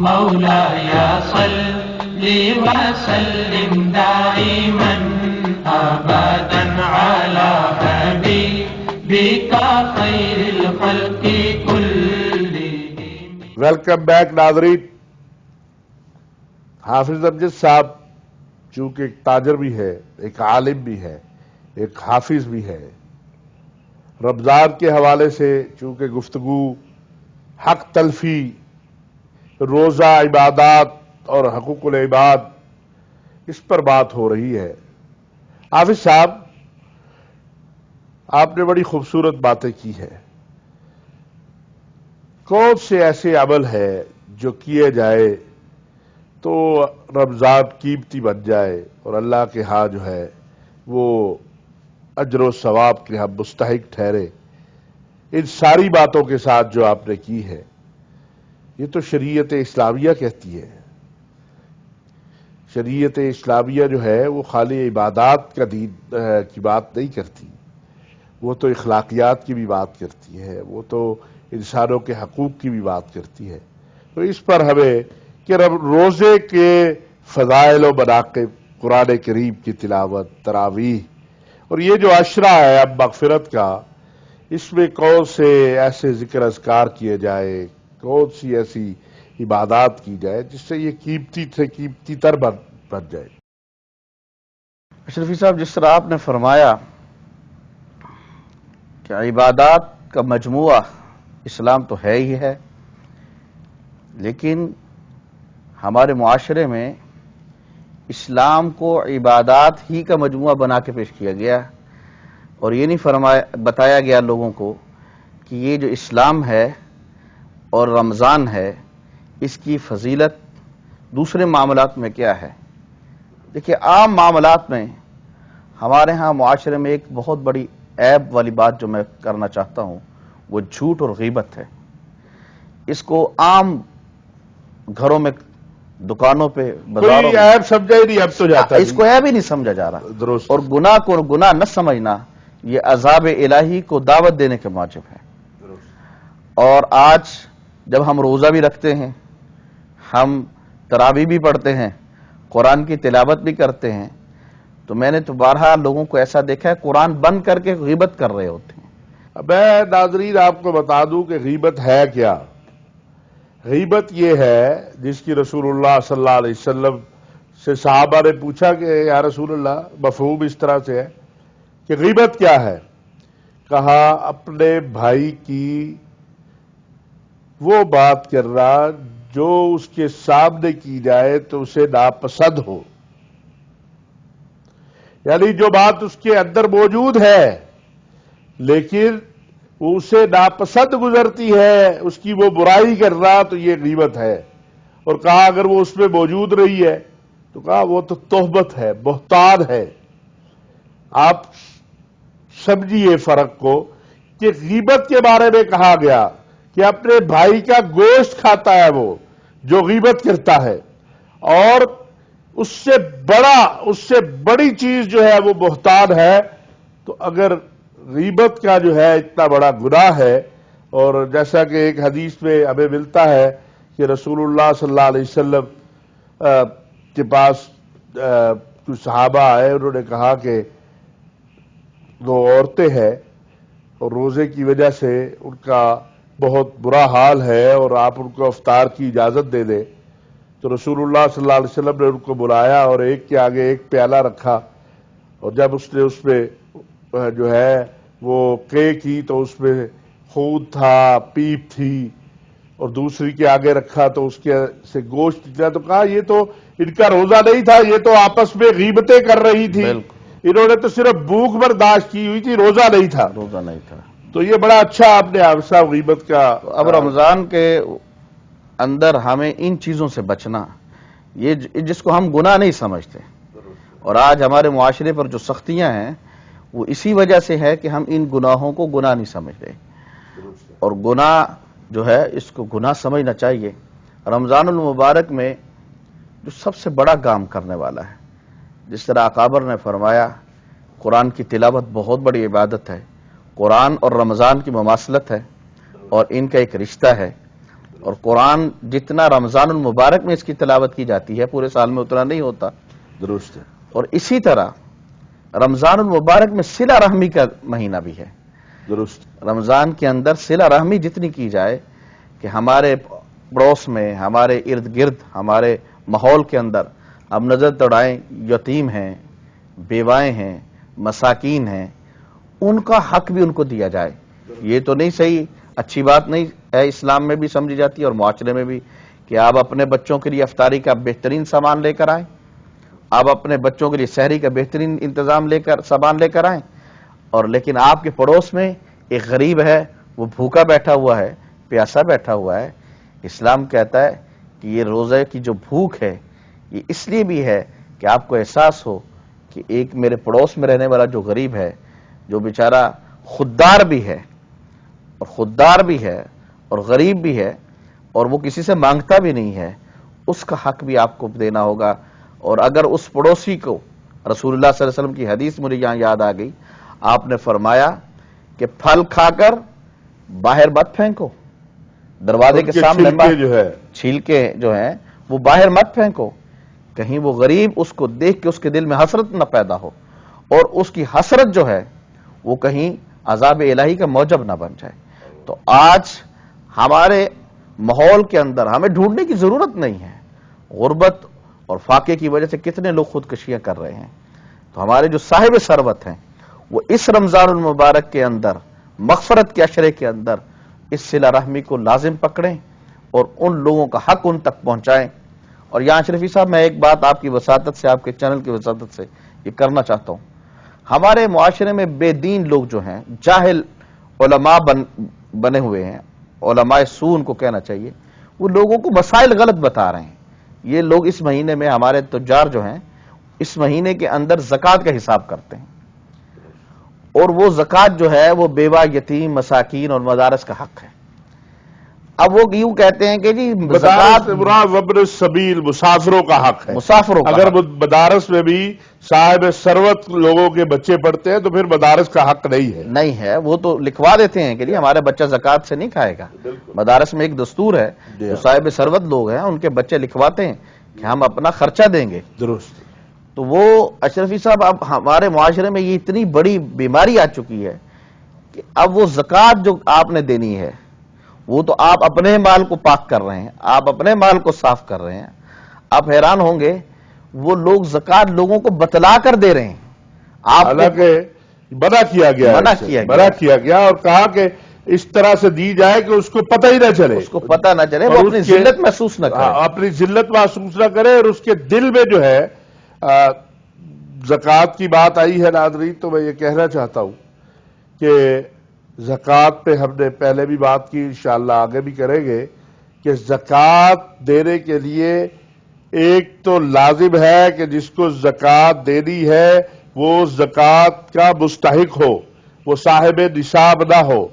مولاي صل وسلم دائما أبدا على حبيبك خير الخلق كلهم. ویلکم بیک ناظرین. حافظ امجد صاحب چونکہ ایک تاجر بھی ہے، ایک عالم بھی ہے، ایک حافظ بھی ہے. رمضان کے حوالے سے چونکہ گفتگو حق تلفی، روزہ، عبادات اور حقوق العباد اس پر بات ہو رہی ہے. حافظ صاحب، آپ نے بڑی خوبصورت باتیں کی ہیں. کون سے ایسے عمل ہے جو کیے جائے تو رمضان قیمتی بن جائے اور اللہ کے ہاں جو ہے وہ اجر و ثواب کے ہم مستحق ٹھہرے؟ ان ساری باتوں کے ساتھ جو آپ نے کی ہے، یہ تو شریعت اسلامیہ کہتی ہے. شریعت اسلامیہ جو ہے وہ خالی عبادات کا دین کی بات نہیں کرتی، وہ تو اخلاقیات کی بھی بات کرتی ہے، وہ تو انسانوں کے حقوق کی بھی بات کرتی ہے. تو اس پر ہمیں کہ روزے کے فضائل و مناقب، قرآن کریم کی تلاوت، تراویح اور یہ جو عشرہ ہے اب مغفرت کا، اس میں کون سے ایسے ذکر اذکار کیے جائے، کون سی ایسی عبادات کی جائے جس سے یہ قیمتی سے قیمتی تر بن جائے؟ اشرفی صاحب، جس طرح آپ نے فرمایا کہ عبادات کا مجموعہ اسلام تو ہے ہی ہے، لیکن ہمارے معاشرے میں اسلام کو عبادات ہی کا مجموعہ بنا کے پیش کیا گیا، اور یہ نہیں بتایا گیا لوگوں کو کہ یہ جو اسلام ہے اور رمضان ہے، اس کی فضیلت دوسرے معاملات میں کیا ہے. دیکھیے، عام معاملات میں ہمارے ہاں معاشرے میں ایک بہت بڑی عیب والی بات جو میں کرنا چاہتا ہوں وہ جھوٹ اور غیبت ہے. اس کو عام گھروں میں، دکانوں پہ، بازاروں میں عیب سمجھا ہی نہیں، اب تو جاتا اس کو عیب ہی نہیں سمجھا جا رہا. درست. اور گناہ کو گناہ نہ سمجھنا یہ عذاب الہی کو دعوت دینے کے موجب ہے. اور آج جب ہم روزہ بھی رکھتے ہیں، ہم تراویح بھی پڑھتے ہیں، قرآن کی تلاوت بھی کرتے ہیں، تو میں نے تو بارہا لوگوں کو ایسا دیکھا ہے قرآن بند کر کے غیبت کر رہے ہوتے ہیں. میں ناظرین آپ کو بتا دوں کہ غیبت ہے کیا. غیبت یہ ہے جس کی رسول اللہ صلی اللہ علیہ وسلم سے صحابہ نے پوچھا کہ یا رسول اللہ، مفہوم اس طرح سے ہے کہ غیبت کیا ہے؟ کہا اپنے بھائی کی وہ بات کرنا جو اس کے سامنے کی جائے تو اسے ناپسند ہو. یعنی جو بات اس کے اندر موجود ہے لیکن وہ اسے ناپسند گزرتی ہے، اس کی وہ برائی کرنا، تو یہ غیبت ہے. اور کہا اگر وہ اس میں موجود رہی ہے تو کہا وہ تو تہمت ہے، بہتان ہے. آپ سمجھیے فرق کو کہ غیبت کے بارے میں کہا گیا کہ اپنے بھائی کا گوشت کھاتا ہے وہ جو غیبت کرتا ہے، اور اس سے بڑی چیز جو ہے وہ بہتان ہے. تو اگر غیبت کا جو ہے اتنا بڑا گناہ ہے، اور جیسا کہ ایک حدیث میں ہمیں ملتا ہے کہ رسول اللہ صلی اللہ علیہ وسلم کے پاس کچھ صحابہ آئے، انہوں نے کہا کہ دو عورتیں ہیں اور روزے کی وجہ سے ان کا بہت برا حال ہے اور آپ ان کو افطار کی اجازت دے دیں. تو رسول اللہ صلی اللہ علیہ وسلم نے ان کو بلایا اور ایک کے آگے ایک پیالہ رکھا، اور جب اس نے اس میں جو ہے وہ کی تو اس میں خون تھا، پیپ تھی، اور دوسری کے آگے رکھا تو اس کے سے گوشت نکلا. تو کہا یہ تو ان کا روزہ نہیں تھا، یہ تو آپس میں غیبتیں کر رہی تھی. انہوں نے تو صرف بھوک برداشت کی ہوئی تھی، روزہ نہیں تھا. تو یہ بڑا اچھا آپ نے صاحب غیبت کا. اب رمضان کے اندر ہمیں ان چیزوں سے بچنا، یہ جس کو ہم گناہ نہیں سمجھتے، اور آج ہمارے معاشرے پر جو سختیاں ہیں وہ اسی وجہ سے ہے کہ ہم ان گناہوں کو گناہ نہیں سمجھتے. اور گناہ جو ہے اس کو گناہ سمجھنا چاہیے. رمضان المبارک میں جو سب سے بڑا کام کرنے والا ہے، جس طرح اکابر نے فرمایا، قرآن کی تلاوت بہت بڑی عبادت ہے. قرآن اور رمضان کی مماثلت ہے اور ان کا ایک رشتہ ہے. اور قرآن جتنا رمضان المبارک میں اس کی تلاوت کی جاتی ہے پورے سال میں اتنا نہیں ہوتا. درست ہے. اور اسی طرح رمضان المبارک میں صلہ رحمی کا مہینہ بھی ہے. درست. رمضان کے اندر صلہ رحمی جتنی کی جائے کہ ہمارے پڑوس میں، ہمارے ارد گرد، ہمارے ماحول کے اندر ہم نظر دوڑائیں، یتیم ہیں، بیوائیں ہیں، مساکین ہیں، ان کا حق بھی ان کو دیا جائے. یہ تو نہیں صحیح، اچھی بات نہیں ہے، اسلام میں بھی سمجھی جاتی ہے اور معاشرے میں بھی، کہ آپ اپنے بچوں کے لیے افطاری کا بہترین سامان لے کر آئیں، آپ اپنے بچوں کے لیے سحری کا بہترین انتظام سامان لے کر آئیں، اور لیکن آپ کے پڑوس میں ایک غریب ہے، وہ بھوکا بیٹھا ہوا ہے، پیاسا بیٹھا ہوا ہے. اسلام کہتا ہے کہ یہ روزے کی جو بھوک ہے یہ اس لیے بھی ہے کہ آپ کو احساس ہو کہ ایک میرے پڑوس میں رہنے والا جو غریب ہے، جو بیچارہ خوددار بھی ہے اور غریب بھی ہے اور وہ کسی سے مانگتا بھی نہیں ہے، اس کا حق بھی آپ کو دینا ہوگا. اور اگر اس پڑوسی کو، رسول اللہ صلی اللہ علیہ وسلم کی حدیث مجھے یہاں یاد آ گئی، آپ نے فرمایا کہ پھل کھا کر باہر مت پھینکو، دروازے کے سامنے چھیلکے جو ہیں وہ باہر مت پھینکو، کہیں وہ غریب اس کو دیکھ کے اس کے دل میں حسرت نہ پیدا ہو اور اس کی حسرت جو ہے وہ کہیں عذاب الہی کا موجب نہ بن جائے. تو آج ہمارے ماحول کے اندر ہمیں ڈھونڈنے کی ضرورت نہیں ہے. غربت اور فاقے کی وجہ سے کتنے لوگ خودکشیاں کر رہے ہیں. تو ہمارے جو صاحب ثروت ہیں وہ اس رمضان المبارک کے اندر، مغفرت کے عشرے کے اندر، اس صلہ رحمی کو لازم پکڑیں اور ان لوگوں کا حق ان تک پہنچائیں. اور یہاں شریفی صاحب میں ایک بات آپ کی وساطت سے، آپ کے چینل کی وساطت سے یہ کرنا چاہتا ہوں. ہمارے معاشرے میں بے دین لوگ جو ہیں، جاہل علماء بنے ہوئے ہیں، علماء سو ان کو کہنا چاہیے، وہ لوگوں کو مسائل غلط بتا رہے ہیں. یہ لوگ اس مہینے میں، ہمارے تجار جو ہیں، اس مہینے کے اندر زکوٰۃ کا حساب کرتے ہیں، اور وہ زکوٰۃ جو ہے وہ بیوہ، یتیم، مساکین اور مدارس کا حق ہے. اب وہ یوں کہتے ہیں کہ جی زکوٰۃ وبر السبیل، مسافروں کا حق ہے. مسافروں کا اگر مدارس میں بھی صاحب ثروت لوگوں کے بچے پڑھتے ہیں تو پھر مدارس کا حق نہیں ہے. وہ تو لکھوا دیتے ہیں کہ جی ہمارا بچہ زکوٰۃ سے نہیں کھائے گا. مدارس میں ایک دستور ہے، جو صاحب ثروت لوگ ہیں ان کے بچے لکھواتے ہیں کہ ہم اپنا خرچہ دیں گے. درست. تو وہ اشرفی صاحب، اب ہمارے معاشرے میں یہ اتنی بڑی بیماری آ چکی ہے کہ اب وہ زکوٰۃ جو آپ نے دینی ہے وہ تو آپ اپنے مال کو پاک کر رہے ہیں، آپ اپنے مال کو صاف کر رہے ہیں. آپ حیران ہوں گے وہ لوگ زکوٰۃ لوگوں کو بتلا کر دے رہے ہیں. حالانکہ منع کیا گیا اور کہا کہ اس طرح سے دی جائے کہ اس کو پتہ ہی نہ چلے، وہ اپنی ذلت محسوس نہ کرے، اپنی ذلت محسوس نہ کرے، اور اس کے دل میں جو ہے زکوٰۃ کی بات آئی ہے. ناظرین، تو میں یہ کہنا چاہتا ہوں کہ زکوٰۃ پہ ہم نے پہلے بھی بات کی، انشاءاللہ آگے بھی کریں گے، کہ زکوٰۃ دینے کے لیے ایک تو لازم ہے کہ جس کو زکوٰۃ دینی ہے وہ زکوٰۃ کا مستحق ہو، وہ صاحب نصاب نہ ہو.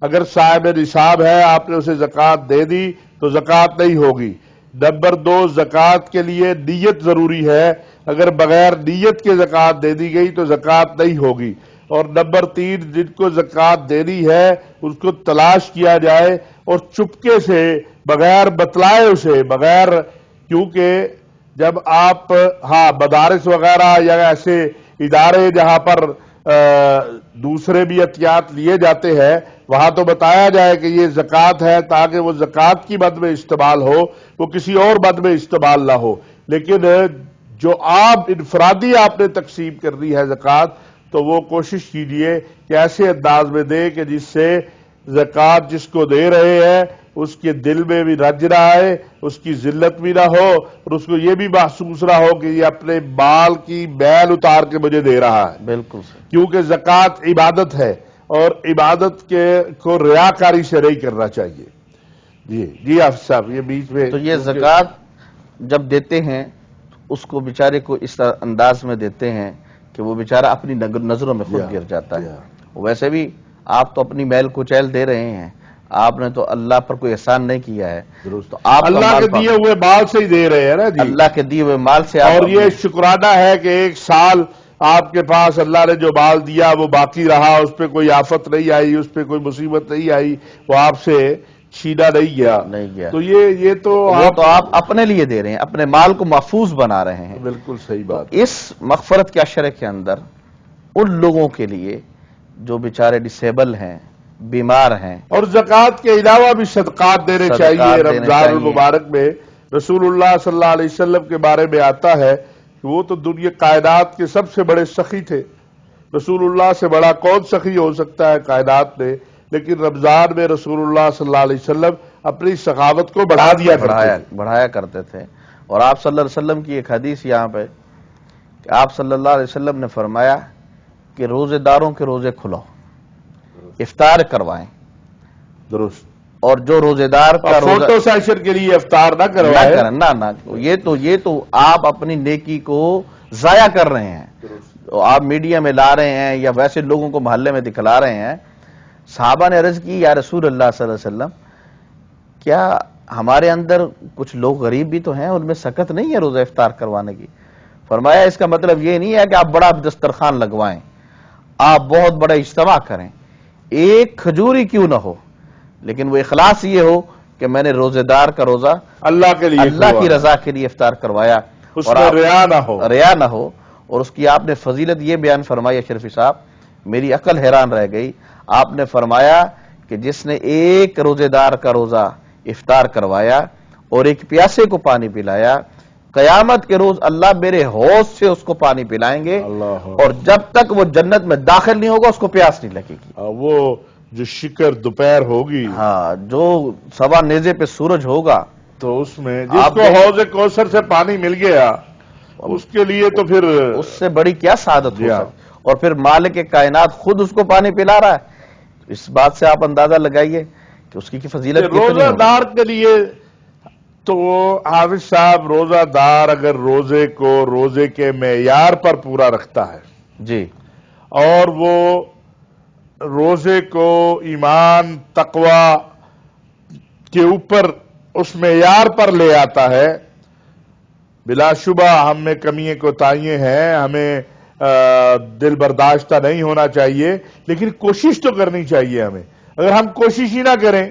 اگر صاحب نصاب ہے، آپ نے اسے زکوٰۃ دے دی تو زکوٰۃ نہیں ہوگی. نمبر 2، زکوٰۃ کے لیے نیت ضروری ہے، اگر بغیر نیت کے زکوٰۃ دے دی گئی تو زکوٰۃ نہیں ہوگی. اور نمبر 3، جن کو زکوٰۃ دینی ہے اس کو تلاش کیا جائے اور چپکے سے، بغیر بتلائے اسے، کیونکہ جب آپ مدارس وغیرہ یا ایسے ادارے جہاں پر دوسرے بھی احتیاط لیے جاتے ہیں، وہاں تو بتایا جائے کہ یہ زکوٰۃ ہے، تاکہ وہ زکوٰۃ کی مد میں استعمال ہو، وہ کسی اور مد میں استعمال نہ ہو. لیکن جو انفرادی آپ نے تقسیم کرنی ہے زکوٰۃ، تو وہ کوشش کیجئے کہ ایسے انداز میں دے کہ جس سے زکوٰۃ جس کو دے رہے ہیں اس کے دل میں بھی رنج نہ آئے، اس کی ذلت بھی نہ ہو، اور اس کو یہ بھی محسوس نہ ہو کہ یہ اپنے مال کی میل اتار کے مجھے دے رہا ہے. بالکل، کیونکہ زکوٰۃ عبادت ہے اور عبادت کو ریاکاری سے نہیں کرنا چاہیے. جی حافظ صاحب، یہ بیچ میں تو یہ زکوٰۃ جب دیتے ہیں اس کو بیچارے کو اس انداز میں دیتے ہیں کہ وہ بیچارہ اپنی نظروں میں خود گر جاتا ہے. ویسے بھی آپ تو اپنی میل کچیل دے رہے ہیں، آپ نے تو اللہ پر کوئی احسان نہیں کیا ہے، تو آپ اللہ کے دیے ہوئے مال سے ہی دے رہے ہیں نا جی، اللہ کے دیے ہوئے مال سے. اور یہ شکرانہ ہے کہ ایک سال آپ کے پاس اللہ نے جو مال دیا وہ باقی رہا، اس پہ کوئی آفت نہیں آئی، اس پہ کوئی مصیبت نہیں آئی، وہ آپ سے چھینا نہیں گیا. تو یہ تو آپ اپنے لیے دے رہے ہیں، اپنے مال کو محفوظ بنا رہے ہیں. بالکل صحیح بات. اس مغفرت کے عشرے کے اندر ان لوگوں کے لیے جو بیچارے ڈسیبل ہیں، بیمار ہیں، اور زکوٰۃ کے علاوہ بھی صدقات دینے چاہیے. رمضان المبارک میں رسول اللہ صلی اللہ علیہ وسلم کے بارے میں آتا ہے کہ وہ تو دنیا کائنات کے سب سے بڑے سخی تھے. رسول اللہ سے بڑا کون سخی ہو سکتا ہے کائنات میں؟ لیکن رمضان میں رسول اللہ صلی اللہ علیہ وسلم اپنی سخاوت کو بڑھایا کرتے تھے. اور آپ صلی اللہ علیہ وسلم کی ایک حدیث یہاں پہ کہ آپ صلی اللہ علیہ وسلم نے فرمایا کہ روزے داروں کے روزے کھلاؤ، افطار کروائیں. درست. اور جو روزے دار کا فوٹو سیشن کے لیے افطار نہ کروائیں. نہ یہ تو آپ اپنی نیکی کو ضائع کر رہے ہیں. آپ میڈیا میں لا رہے ہیں یا ویسے لوگوں کو محلے میں دکھلا رہے ہیں. صحابہ نے عرض کی یا رسول اللہ صلی اللہ علیہ وسلم، کیا ہمارے اندر کچھ لوگ غریب بھی تو ہیں، ان میں سکت نہیں ہے روزہ افطار کروانے کی؟ فرمایا اس کا مطلب یہ نہیں ہے کہ آپ بڑا دسترخوان لگوائیں، آپ بہت بڑا اجتماع کریں، ایک کھجوری کیوں نہ ہو، لیکن وہ اخلاص یہ ہو کہ میں نے روزے دار کا روزہ اللہ کے لیے، اللہ کی رضا کے لیے افطار کروایا، اس میں ریا نہ ہو. اور اس کی آپ نے فضیلت یہ بیان فرمائی اشرفی صاحب، میری عقل حیران رہ گئی. آپ نے فرمایا کہ جس نے ایک روزے دار کا روزہ افطار کروایا اور ایک پیاسے کو پانی پلایا، قیامت کے روز اللہ میرے حوض سے اس کو پانی پلائیں گے، اور جب تک وہ جنت میں داخل نہیں ہوگا اس کو پیاس نہیں لگے گی. وہ جو شکر دوپہر ہوگی، ہاں، جو سوا نیزے پہ سورج ہوگا، تو اس میں جس کو حوض کوثر سے پانی مل گیا اس کے لیے تو پھر اس سے بڑی کیا سعادت ہو سکتی. اور پھر مالک کائنات خود اس کو پانی پلا رہا ہے. اس بات سے آپ اندازہ لگائیے کہ اس کی فضیلت کتنی روزہ دار کے لیے. تو حافظ صاحب، روزہ دار اگر روزے کو روزے کے معیار پر پورا رکھتا ہے جی، اور وہ روزے کو ایمان تقوی کے اوپر اس معیار پر لے آتا ہے، بلا شبہ ہم میں کمیاں کوتاہیاں ہیں، ہمیں دل برداشتہ نہیں ہونا چاہیے، لیکن کوشش تو کرنی چاہیے ہمیں. اگر ہم کوشش ہی نہ کریں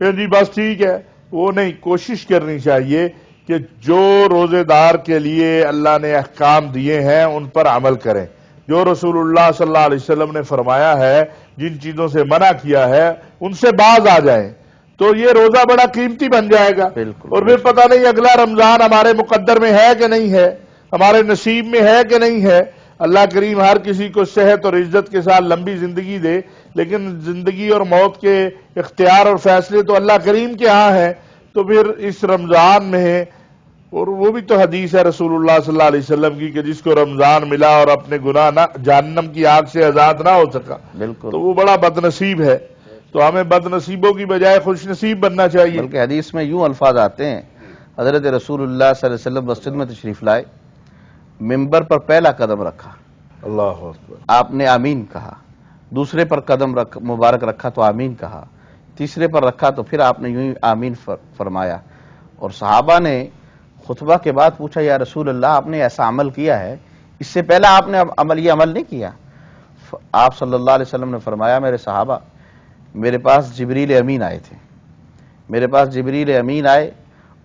جی بس ٹھیک ہے، وہ نہیں، کوشش کرنی چاہیے کہ جو روزے دار کے لیے اللہ نے احکام دیے ہیں ان پر عمل کریں. جو رسول اللہ صلی اللہ علیہ وسلم نے فرمایا ہے، جن چیزوں سے منع کیا ہے ان سے باز آ جائیں، تو یہ روزہ بڑا قیمتی بن جائے گا. اور پھر پتہ نہیں اگلا رمضان ہمارے مقدر میں ہے کہ نہیں ہے، ہمارے نصیب میں ہے کہ نہیں ہے. اللہ کریم ہر کسی کو صحت اور عزت کے ساتھ لمبی زندگی دے، لیکن زندگی اور موت کے اختیار اور فیصلے تو اللہ کریم کے ہاں ہیں. تو پھر اس رمضان میں، اور وہ بھی تو حدیث ہے رسول اللہ صلی اللہ علیہ وسلم کی کہ جس کو رمضان ملا اور اپنے گناہ نہ جہنم کی آگ سے آزاد نہ ہو سکا، تو وہ بڑا بد نصیب ہے. تو ہمیں بد نصیبوں کی بجائے خوش نصیب بننا چاہیے. بلکہ حدیث میں یوں الفاظ آتے ہیں، حضرت رسول اللہ صلی اللہ علیہ وسلم مسجد میں تشریف لائے، ممبر پر پہلا قدم رکھا، اللہ اکبر، آپ نے آمین کہا. دوسرے پر قدم مبارک رکھا تو آمین کہا. تیسرے پر رکھا تو پھر آپ نے یوں ہی آمین فرمایا. اور صحابہ نے خطبہ کے بعد پوچھا یا رسول اللہ، آپ نے ایسا عمل کیا ہے، اس سے پہلے آپ نے یہ عمل نہیں کیا؟ آپ صلی اللہ علیہ وسلم نے فرمایا میرے صحابہ، میرے پاس جبریل امین آئے تھے، میرے پاس جبریل امین آئے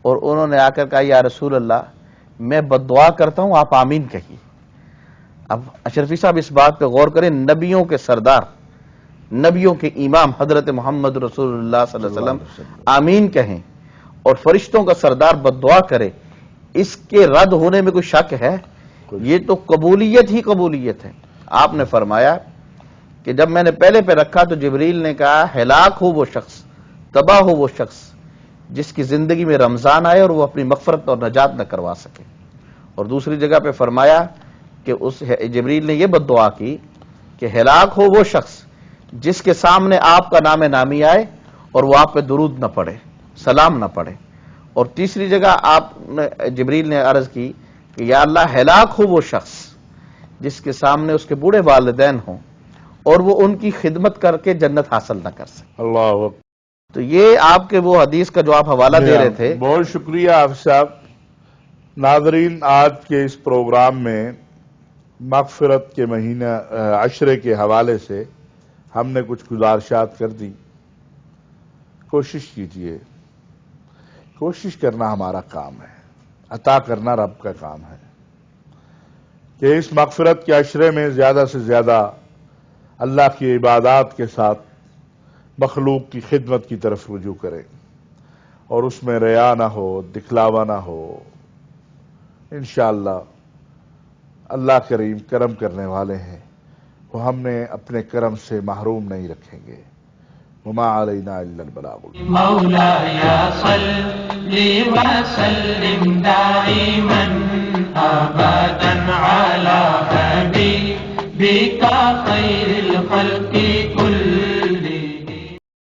اور انہوں نے آ کر کہا یا رسول اللہ میں بد دعا کرتا ہوں، آپ آمین کہیے. اب اشرفی صاحب اس بات پہ غور کریں، نبیوں کے سردار، نبیوں کے امام حضرت محمد رسول اللہ صلی اللہ علیہ وسلم آمین کہیں اور فرشتوں کا سردار بد دعا کرے، اس کے رد ہونے میں کوئی شک ہے؟ یہ تو قبولیت ہی قبولیت ہے. آپ نے فرمایا کہ جب میں نے پہلے پہ رکھا تو جبریل نے کہا ہلاک ہو وہ شخص، تباہ ہو وہ شخص جس کی زندگی میں رمضان آئے اور وہ اپنی مغفرت اور نجات نہ کروا سکے. اور دوسری جگہ پہ فرمایا کہ اس جبریل نے یہ بد دعا کی کہ ہلاک ہو وہ شخص جس کے سامنے آپ کا نام نامی آئے اور وہ آپ پہ درود نہ پڑھے، سلام نہ پڑھے. اور تیسری جگہ جبریل نے عرض کی کہ یا اللہ ہلاک ہو وہ شخص جس کے سامنے اس کے بوڑھے والدین ہوں اور وہ ان کی خدمت کر کے جنت حاصل نہ کر سکے. اللہ. تو یہ آپ کے وہ حدیث کا جو آپ حوالہ دے رہے تھے. بہت شکریہ آپ صاحب. ناظرین، آج کے اس پروگرام میں مغفرت کے مہینہ عشرے کے حوالے سے ہم نے کچھ گزارشات کر دی. کوشش کیجئے. کوشش کرنا ہمارا کام ہے، عطا کرنا رب کا کام ہے کہ اس مغفرت کے عشرے میں زیادہ سے زیادہ اللہ کی عبادات کے ساتھ مخلوق کی خدمت کی طرف رجوع کریں اور اس میں ریا نہ ہو، دکھلاوا نہ ہو. انشاءاللہ اللہ کریم کرم کرنے والے ہیں، وہ ہم نے اپنے کرم سے محروم نہیں رکھیں گے. وما علینا الا البلاغ. مولاي صل وسلم دائما ابدا على حبيبك خير الخلق